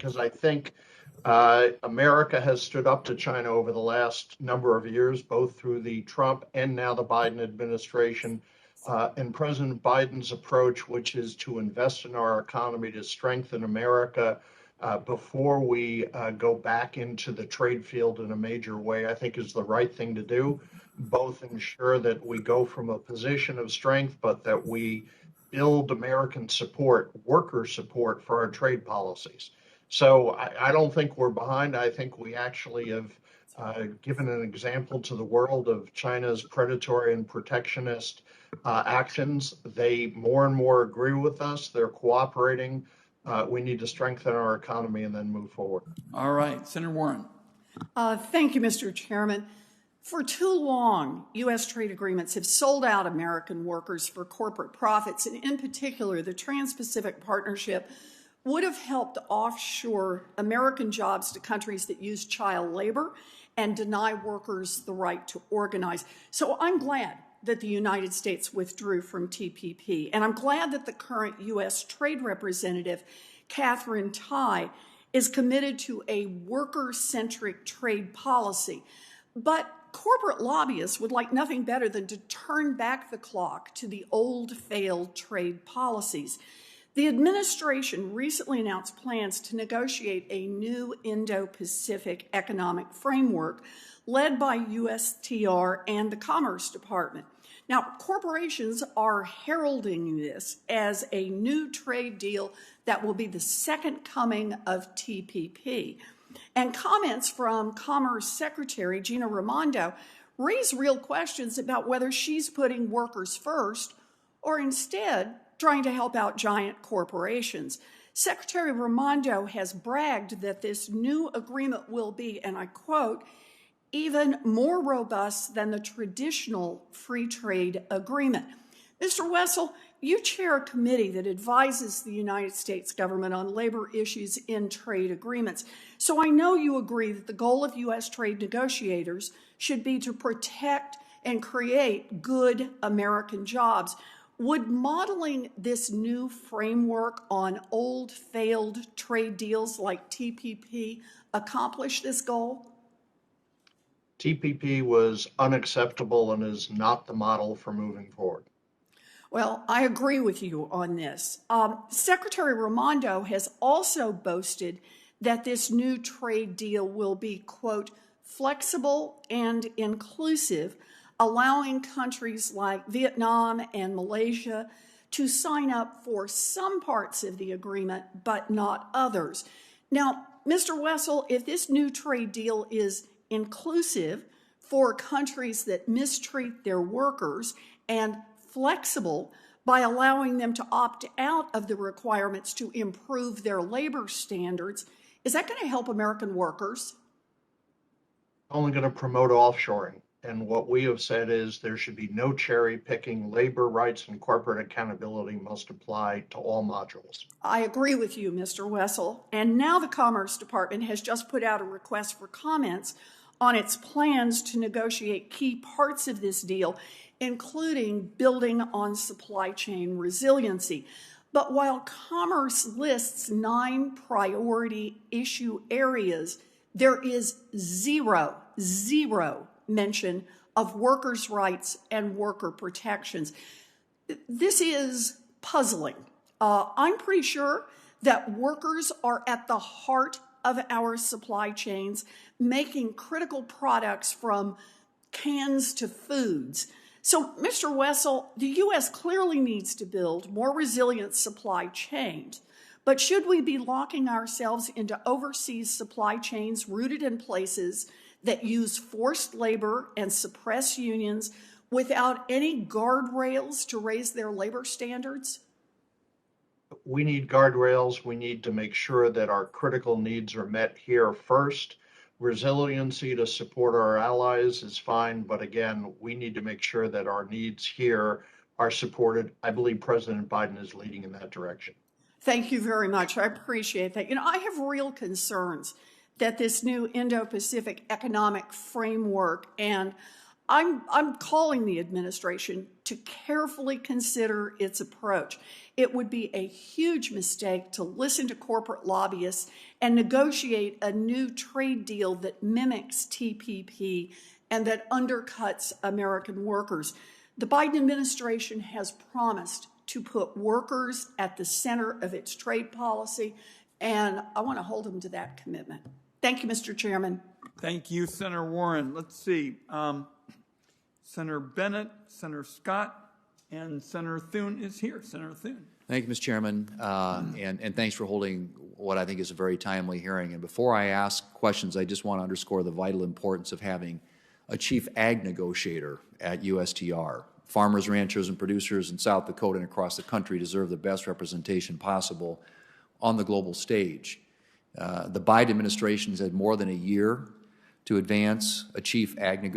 because I think America has stood up to China over the last number of years, both through the Trump and now the Biden administration. And President Biden's approach, which is to invest in our economy to strengthen America before we go back into the trade field in a major way, I think is the right thing to do. Both ensure that we go from a position of strength, but that we build American support, worker support for our trade policies. So I don't think we're behind. I think we actually have given an example to the world of China's predatory and protectionist actions. They more and more agree with us. They're cooperating. We need to strengthen our economy and then move forward. All right, Senator Warren. Thank you, Mr. Chairman. For too long, U.S. trade agreements have sold out American workers for corporate profits, and in particular, the Trans-Pacific Partnership would have helped offshore American jobs to countries that use child labor and deny workers the right to organize. So I'm glad that the United States withdrew from TPP, and I'm glad that the current U.S. Trade Representative, Katherine Tai, is committed to a worker-centric trade policy. But corporate lobbyists would like nothing better than to turn back the clock to the old failed trade policies. The administration recently announced plans to negotiate a new Indo-Pacific economic framework led by USTR and the Commerce Department. Now, corporations are heralding this as a new trade deal that will be the second coming of TPP. And comments from Commerce Secretary Gina Raimondo raise real questions about whether she's putting workers first or instead trying to help out giant corporations. Secretary Raimondo has bragged that this new agreement will be, and I quote, even more robust than the traditional free trade agreement. Mr. Wessel, you chair a committee that advises the United States government on labor issues in trade agreements. So I know you agree that the goal of U.S. trade negotiators should be to protect and create good American jobs. Would modeling this new framework on old failed trade deals like TPP accomplish this goal? TPP was unacceptable and is not the model for moving forward. Well, I agree with you on this. Secretary Raimondo has also boasted that this new trade deal will be, quote, flexible and inclusive, allowing countries like Vietnam and Malaysia to sign up for some parts of the agreement, but not others. Now, Mr. Wessel, if this new trade deal is inclusive for countries that mistreat their workers and flexible by allowing them to opt out of the requirements to improve their labor standards, is that going to help American workers? Only going to promote offshoring. And what we have said is there should be no cherry picking. Labor rights and corporate accountability must apply to all modules. I agree with you, Mr. Wessel. And now the Commerce Department has just put out a request for comments on its plans to negotiate key parts of this deal, including building on supply chain resiliency. But while Commerce lists 9 priority issue areas, there is zero mention of workers' rights and worker protections. This is puzzling. I'm pretty sure that workers are at the heart of our supply chains, making critical products from cans to foods. So, Mr. Wessel, the U.S. clearly needs to build more resilient supply chains. But should we be locking ourselves into overseas supply chains rooted in places that use forced labor and suppress unions without any guardrails to raise their labor standards? We need guardrails. We need to make sure that our critical needs are met here first. Resiliency to support our allies is fine, but again, we need to make sure that our needs here are supported. I believe President Biden is leading in that direction. Thank you very much. I appreciate that. I have real concerns that this new Indo-Pacific economic framework and I'm calling the administration to carefully consider its approach. It would be a huge mistake to listen to corporate lobbyists and negotiate a new trade deal that mimics TPP and that undercuts American workers. The Biden administration has promised to put workers at the center of its trade policy, and I want to hold them to that commitment. Thank you, Mr. Chairman. Thank you, Senator Warren. Let's see. Senator Bennett, Senator Scott, and Senator Thune is here. Senator Thune. Thank you, Mr. Chairman, and thanks for holding what I think is a very timely hearing. And before I ask questions, I just want to underscore the vital importance of having a chief ag negotiator at USTR. Farmers, ranchers, and producers in South Dakota and across the country deserve the best representation possible on the global stage. The Biden administration has had more than a year to advance a chief ag negotiator